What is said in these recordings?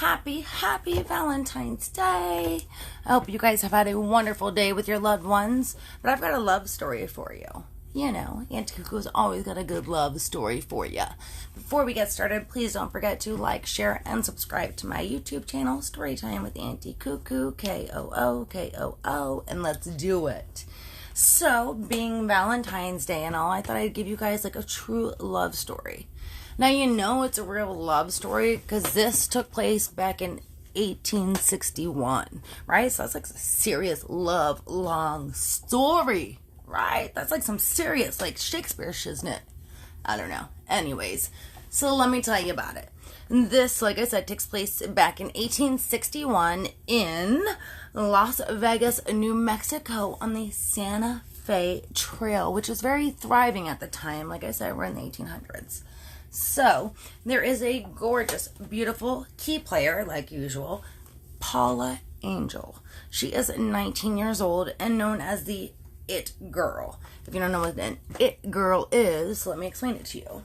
happy Valentine's Day. I hope you guys have had a wonderful day with your loved ones. But I've got a love story for you. You know, Auntie Cuckoo's always got a good love story for you. Before we get started, please don't forget to like, share, and subscribe to my YouTube channel, Storytime with Auntie Cuckoo, Kookoo, and let's do it. So, being Valentine's Day and all, I thought I'd give you guys like a true love story. Now, you know it's a real love story because this took place back in 1861, right? So that's like a serious love long story, right? That's like some serious, like Shakespeare shiznit. I don't know. Anyways, so let me tell you about it. This, like I said, takes place back in 1861 in Las Vegas, New Mexico on the Santa Fe Trail, which was very thriving at the time. Like I said, we're in the 1800s. So, there is a gorgeous, beautiful key player, like usual, Paula Angel. She is 19 years old and known as the It Girl. If you don't know what an It Girl is, let me explain it to you.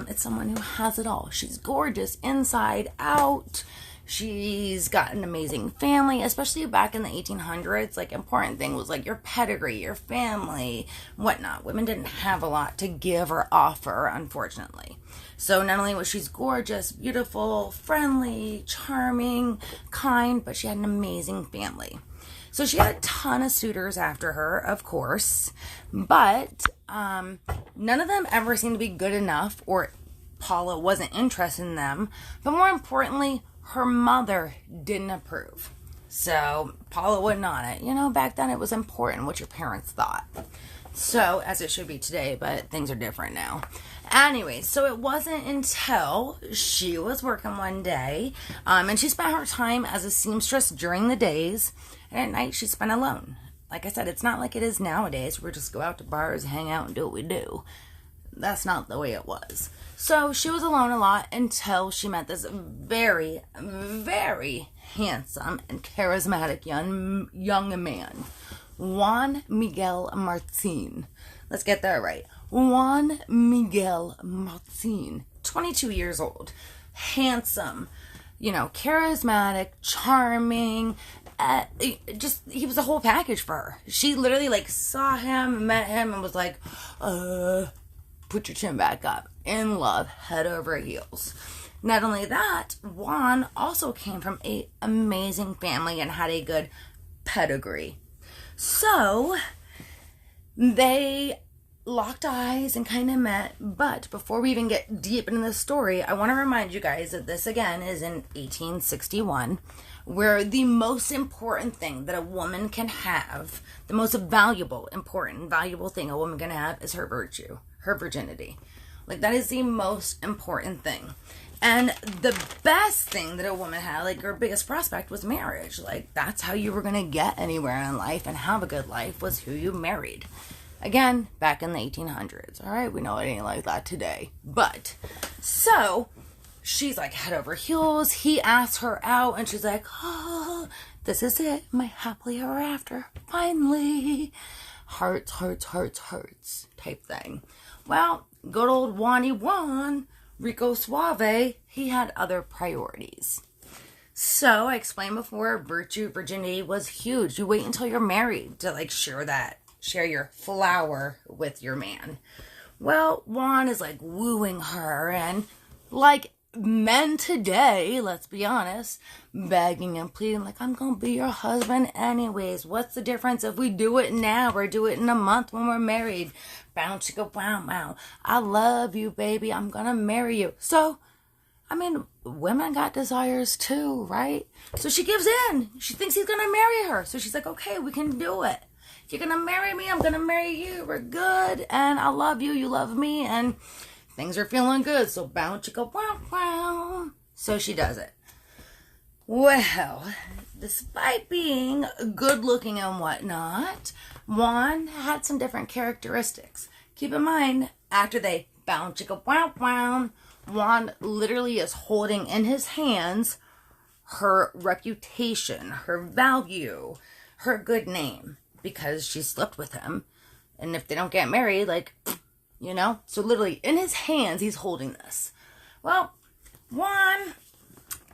It's someone who has it all. She's gorgeous inside out. She's got an amazing family, especially back in the 1800s. Like, important thing was like your pedigree, your family, whatnot. Women didn't have a lot to give or offer, unfortunately. So not only was she gorgeous, beautiful, friendly, charming, kind, but she had an amazing family. So she had a ton of suitors after her, of course, but none of them ever seemed to be good enough, or Paula wasn't interested in them. But more importantly, her mother didn't approve. So Paula wasn't on it. You know, back then it was important what your parents thought. So, as it should be today, but things are different now. Anyway, so it wasn't until she was working one day, and she spent her time as a seamstress during the days, and at night she spent alone. Like I said, it's not like it is nowadays, where we just go out to bars, hang out, and do what we do. That's not the way it was. So she was alone a lot until she met this very, very handsome and charismatic young man, Juan Miguel Martin. Let's get that right. Juan Miguel Martin, 22 years old, handsome, you know, charismatic, charming, he was a whole package for her. She literally like saw him, met him, and was like, put your chin back up. In love, head over heels. Not only that, Juan also came from an amazing family and had a good pedigree. So, they locked eyes and kind of met, but before we even get deep into the story, I want to remind you guys that this again is in 1861, where the most important thing that a woman can have, the most valuable thing a woman can have is her virtue, her virginity. Like, that is the most important thing. And the best thing that a woman had, like her biggest prospect, was marriage. Like, that's how you were going to get anywhere in life and have a good life, was who you married. Again, back in the 1800s. All right, we know it ain't like that today. But, so, she's like head over heels. He asks her out and she's like, oh, this is it. My happily ever after. Finally. Hearts type thing. Well, good old Juan, Rico Suave, he had other priorities. So, I explained before, virginity was huge. You wait until you're married to like share your flower with your man. Well, Juan is like wooing her, and like men today, let's be honest, begging and pleading like, I'm gonna be your husband anyways. What's the difference if we do it now or do it in a month when we're married? Bounce, go, wow. I love you, baby. I'm gonna marry you. So, I mean, women got desires too, right? So she gives in. She thinks he's gonna marry her. So she's like, okay, we can do it. You're gonna marry me, I'm gonna marry you. We're good, and I love you, you love me, and things are feeling good. So bounce, go, wow. So she does it. Well, despite being good looking and whatnot, Juan had some different characteristics. Keep in mind, after they bounce, go, wow, Juan literally is holding in his hands her reputation, her value, her good name, because she slept with him. And if they don't get married, like, you know, so literally in his hands, he's holding this. Well, Juan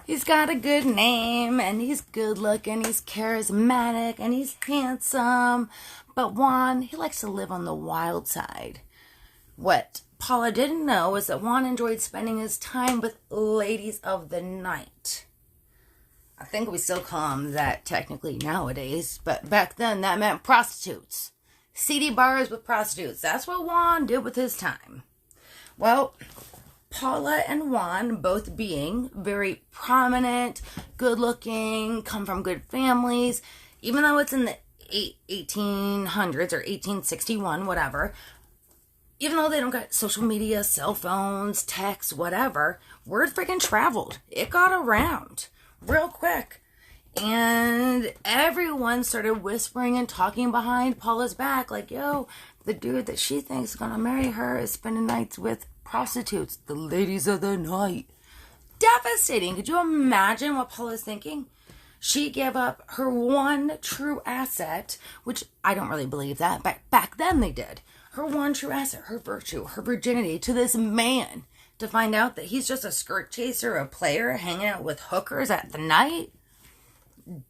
He's got a good name, and he's good looking, he's charismatic, and he's handsome. But Juan, he likes to live on the wild side. What Paula didn't know is that Juan enjoyed spending his time with ladies of the night. I think we still call them that technically nowadays, but back then that meant prostitutes. Seedy bars with prostitutes. That's what Juan did with his time. Well, Paula and Juan, both being very prominent, good-looking, come from good families, even though it's in the 1800s or 1861, whatever, even though they don't got social media, cell phones, texts, whatever, word freaking traveled. It got around real quick. And everyone started whispering and talking behind Paula's back, like, yo, the dude that she thinks is gonna marry her is spending nights with prostitutes, the ladies of the night. Devastating. Could you imagine what Paula's thinking? She gave up her one true asset, which I don't really believe that, but back then they did. Her one true asset, her virtue, her virginity to this man, to find out that he's just a skirt chaser, a player, hanging out with hookers at the night.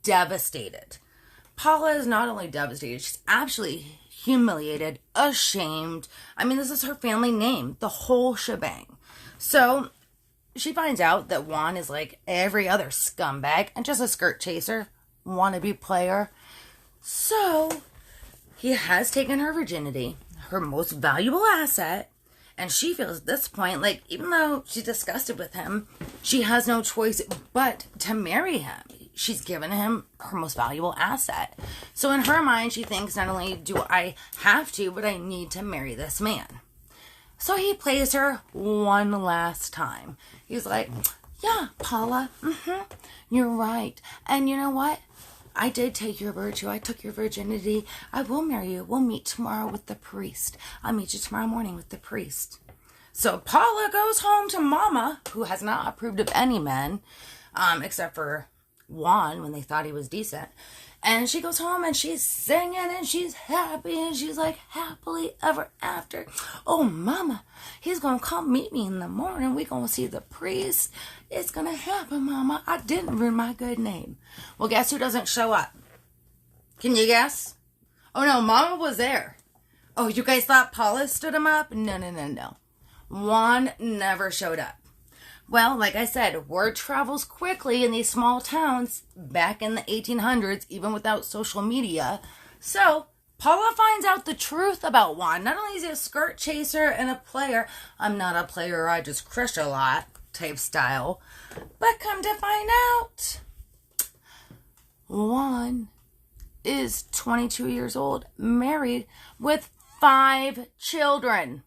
Devastated. Paula is not only devastated, she's actually humiliated, ashamed. I mean, this is her family name, the whole shebang. So she finds out that Juan is like every other scumbag and just a skirt chaser, wannabe player. So he has taken her virginity, her most valuable asset, and she feels at this point like, even though she's disgusted with him, she has no choice but to marry him. She's given him her most valuable asset. So in her mind, she thinks, not only do I have to, but I need to marry this man. So he plays her one last time. He's like, yeah, Paula, you're right. And you know what? I did take your virtue. I took your virginity. I will marry you. We'll meet tomorrow with the priest. I'll meet you tomorrow morning with the priest. So Paula goes home to Mama, who has not approved of any men, except for Juan when they thought he was decent. And she goes home and she's singing and she's happy and she's like, happily ever after. Oh, Mama, he's going to come meet me in the morning. We're going to see the priest. It's going to happen, Mama. I didn't ruin my good name. Well, guess who doesn't show up? Can you guess? Oh, no, Mama was there. Oh, you guys thought Paula stood him up? No. Juan never showed up. Well, like I said, word travels quickly in these small towns back in the 1800s, even without social media. So Paula finds out the truth about Juan. Not only is he a skirt chaser and a player, I'm not a player, I just crush a lot type style, but come to find out, Juan is 22 years old, married with 5 children.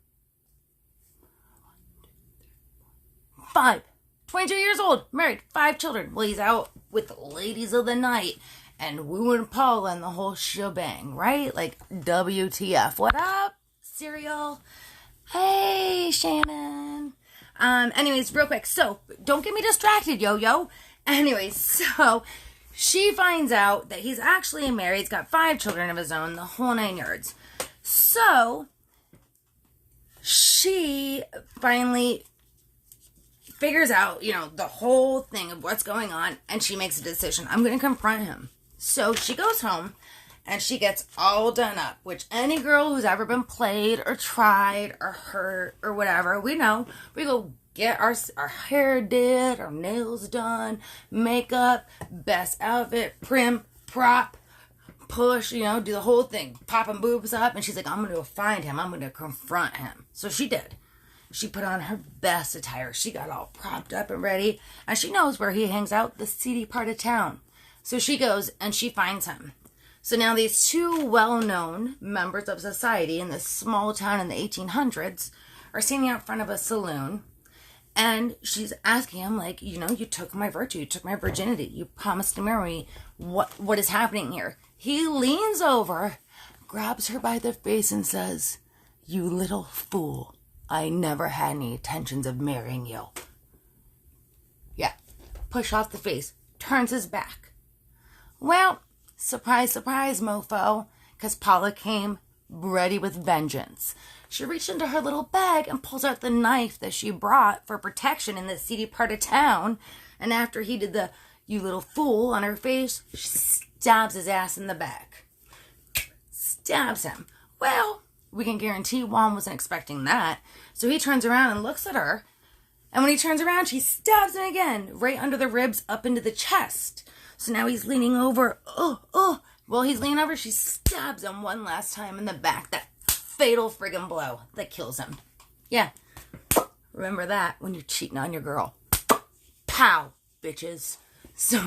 22 years old, married, 5 children. Well, he's out with the ladies of the night and wooing Paula and the whole shebang, right? Like, WTF. What up, cereal? Hey, Shannon. Anyways, real quick. So, don't get me distracted, yo-yo. Anyways, so she finds out that he's actually married. He's got 5 children of his own, the whole 9 yards. So, she finally figures out, the whole thing of what's going on, and she makes a decision. I'm going to confront him. So she goes home, and she gets all done up, which any girl who's ever been played or tried or hurt or whatever, we know. We go get our hair did, our nails done, makeup, best outfit, prim, prop, push, do the whole thing, popping boobs up, and she's like, I'm going to find him. I'm going to confront him. So she did. She put on her best attire. She got all propped up and ready. And she knows where he hangs out, the seedy part of town. So she goes and she finds him. So now these 2 well-known members of society in this small town in the 1800s are standing out front of a saloon. And she's asking him, like, you took my virtue. You took my virginity. You promised to marry me. What is happening here? He leans over, grabs her by the face and says, you little fool. I never had any intentions of marrying you. Yeah. Push off the face. Turns his back. Well, surprise, surprise, mofo. Because Paula came ready with vengeance. She reached into her little bag and pulls out the knife that she brought for protection in this seedy part of town. And after he did the "you little fool" on her face, she stabs his ass in the back. Stabs him. Well, we can guarantee Juan wasn't expecting that. So he turns around and looks at her. And when he turns around, she stabs him again, right under the ribs, up into the chest. So now he's leaning over. Well, he's leaning over. She stabs him one last time in the back. That fatal friggin' blow that kills him. Yeah. Remember that when you're cheating on your girl. Pow, bitches. So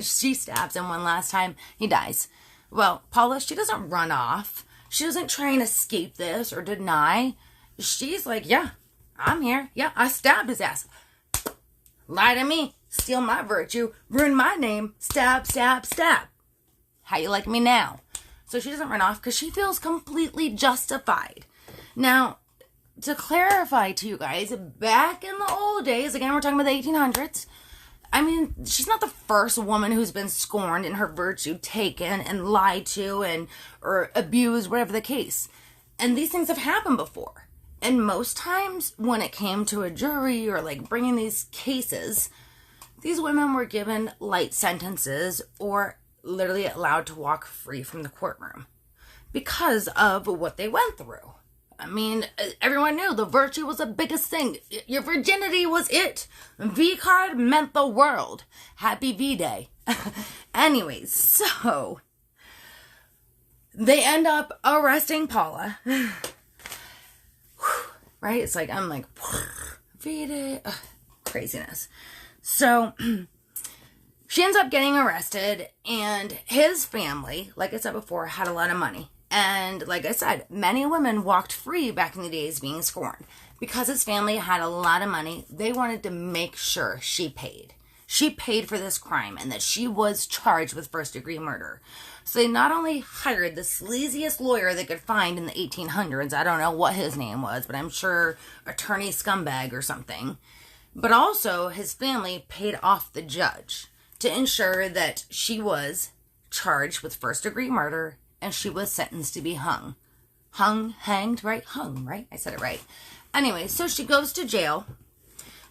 she stabs him one last time. He dies. Well, Paula, she doesn't run off. She doesn't try and escape this or deny. She's like, yeah, I'm here. Yeah, I stabbed his ass. Lie to me. Steal my virtue. Ruin my name. Stab, stab, stab. How you like me now? So she doesn't run off because she feels completely justified. Now, to clarify to you guys, back in the old days, again, we're talking about the 1800s, I mean, she's not the first woman who's been scorned and her virtue taken and lied to or abused, whatever the case. And these things have happened before. And most times when it came to a jury or like bringing these cases, these women were given light sentences or literally allowed to walk free from the courtroom because of what they went through. I mean, everyone knew the virtue was the biggest thing. Your virginity was it. V card meant the world. Happy V-Day. Anyways, so they end up arresting Paula. Right? It's like, I'm like, V-Day. Craziness. So she ends up getting arrested, and his family, like I said before, had a lot of money. And like I said, many women walked free back in the days being scorned. Because his family had a lot of money, they wanted to make sure she paid. She paid for this crime and that she was charged with first-degree murder. So they not only hired the sleaziest lawyer they could find in the 1800s, I don't know what his name was, but I'm sure attorney scumbag or something, but also his family paid off the judge to ensure that she was charged with first-degree murder and she was sentenced to be hung. Hanged, right? Hung, right? I said it right. Anyway, so she goes to jail.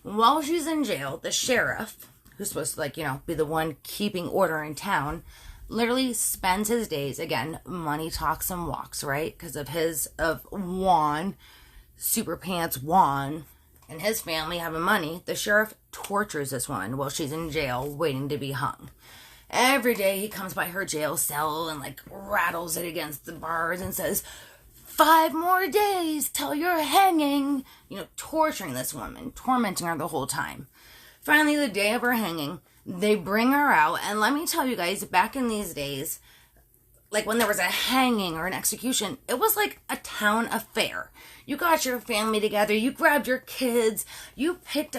While she's in jail, the sheriff, who's supposed to, be the one keeping order in town, literally spends his days, again, money talks and walks, right? Because of Juan, Super Pants Juan, and his family having money, the sheriff tortures this woman while she's in jail waiting to be hung. Every day he comes by her jail cell and rattles it against the bars and says, 5 more days till you're hanging. Torturing this woman, tormenting her the whole time. Finally, the day of her hanging, they bring her out. And let me tell you guys, back in these days, when there was a hanging or an execution, it was like a town affair. You got your family together, you grabbed your kids, you packed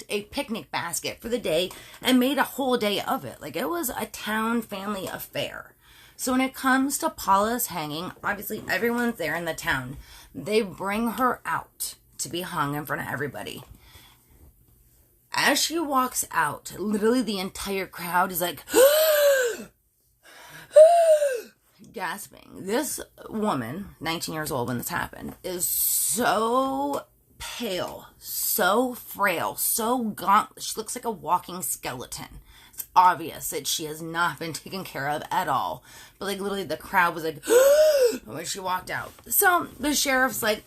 a picnic basket for the day and made a whole day of it. It was a town family affair. So when it comes to Paula's hanging, obviously everyone's there in the town. They bring her out to be hung in front of everybody. As she walks out, literally the entire crowd is like, gasping. This woman, 19 years old when this happened, is so pale, so frail, so gaunt. She looks like a walking skeleton. It's obvious that she has not been taken care of at all. But literally the crowd was like, when she walked out. So the sheriff's like,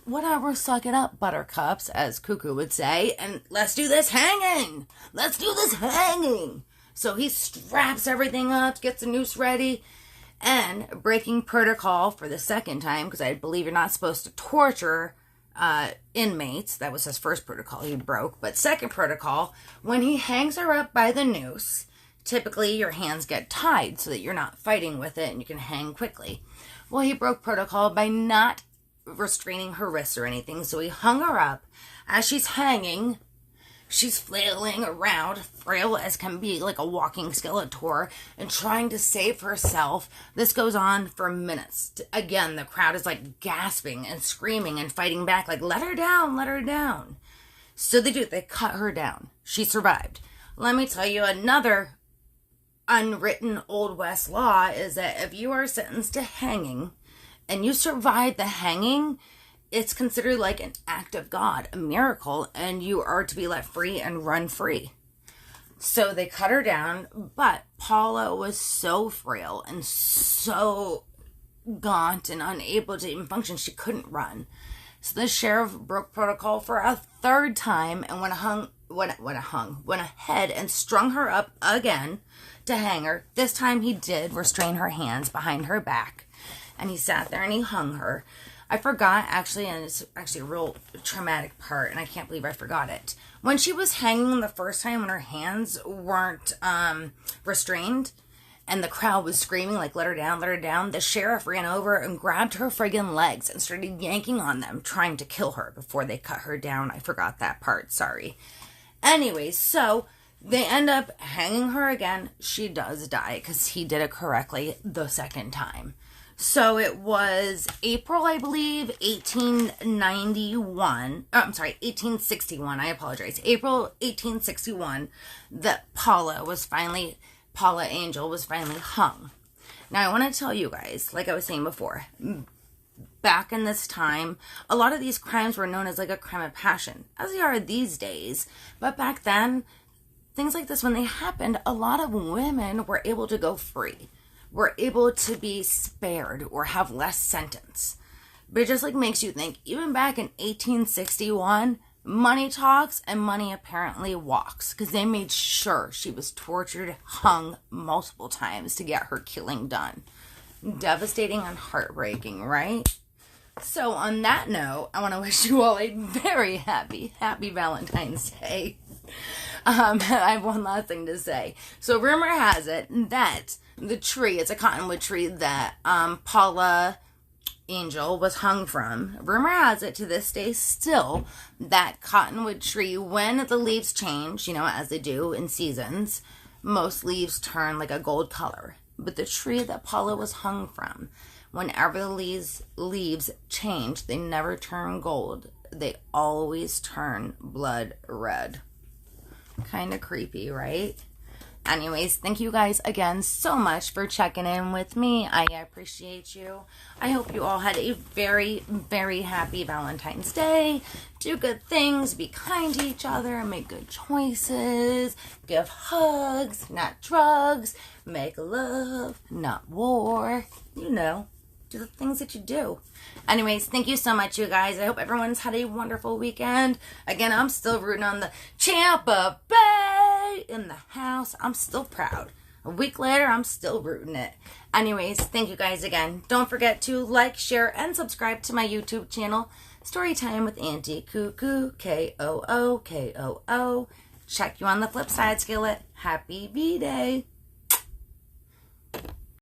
whatever, suck it up, buttercups, as Cuckoo would say, and let's do this hanging. Let's do this hanging. So he straps everything up, gets the noose ready, and breaking protocol for the second time, because I believe you're not supposed to torture inmates. That was his first protocol he broke. But second protocol, when he hangs her up by the noose, typically your hands get tied so that you're not fighting with it and you can hang quickly. Well, he broke protocol by not restraining her wrists or anything, so he hung her up. As she's hanging, she's flailing around, frail as can be, like a walking skeletor, and trying to save herself. This goes on for minutes. Again, the crowd is gasping and screaming and fighting back, let her down, let her down. So they do. They cut her down. She survived. Let me tell you, another unwritten Old West law is that if you are sentenced to hanging and you survive the hanging, it's considered like an act of God, a miracle, and you are to be let free and run free. So they cut her down, but Paula was so frail and so gaunt and unable to even function, she couldn't run. So the sheriff broke protocol for a third time and went ahead and strung her up again to hang her. This time he did restrain her hands behind her back, and he sat there and he hung her. I forgot, actually, and it's actually a real traumatic part, and I can't believe I forgot it. When she was hanging the first time, when her hands weren't restrained, and the crowd was screaming, like, let her down, the sheriff ran over and grabbed her friggin' legs and started yanking on them, trying to kill her before they cut her down. I forgot that part, sorry. Anyways, so they end up hanging her again. She does die, because he did it correctly the second time. So it was April, I believe, 1861, I apologize, April 1861, that Paula Angel was finally hung. Now, I want to tell you guys, like I was saying before, back in this time, a lot of these crimes were known as like a crime of passion, as they are these days. But back then, things like this, when they happened, a lot of women were able to go free, were able to be spared or have less sentence. But it just like makes you think, even back in 1861, money talks and money apparently walks, because they made sure she was tortured, hung multiple times to get her killing done. Devastating and heartbreaking, right? So on that note, I want to wish you all a very happy Valentine's Day. I have one last thing to say. So rumor has it that the tree, it's a cottonwood tree that Paula Angel was hung from. Rumor has it to this day still that cottonwood tree, when the leaves change, as they do in seasons, most leaves turn like a gold color. But the tree that Paula was hung from, whenever the leaves change, they never turn gold. They always turn blood red. Kind of creepy, right? Anyways, thank you guys again so much for checking in with me. I appreciate you. I hope you all had a very, very happy Valentine's Day. Do good things, be kind to each other, make good choices, give hugs, not drugs, make love, not war. Do the things that you do. Anyways, thank you so much, you guys. I hope everyone's had a wonderful weekend. Again, I'm still rooting on the Tampa Bay in the house. I'm still proud. A week later, I'm still rooting it. Anyways, thank you guys again. Don't forget to like, share, and subscribe to my YouTube channel, Storytime with Auntie Cuckoo, Kookoo. Check you on the flip side, Skillet. Happy V-Day.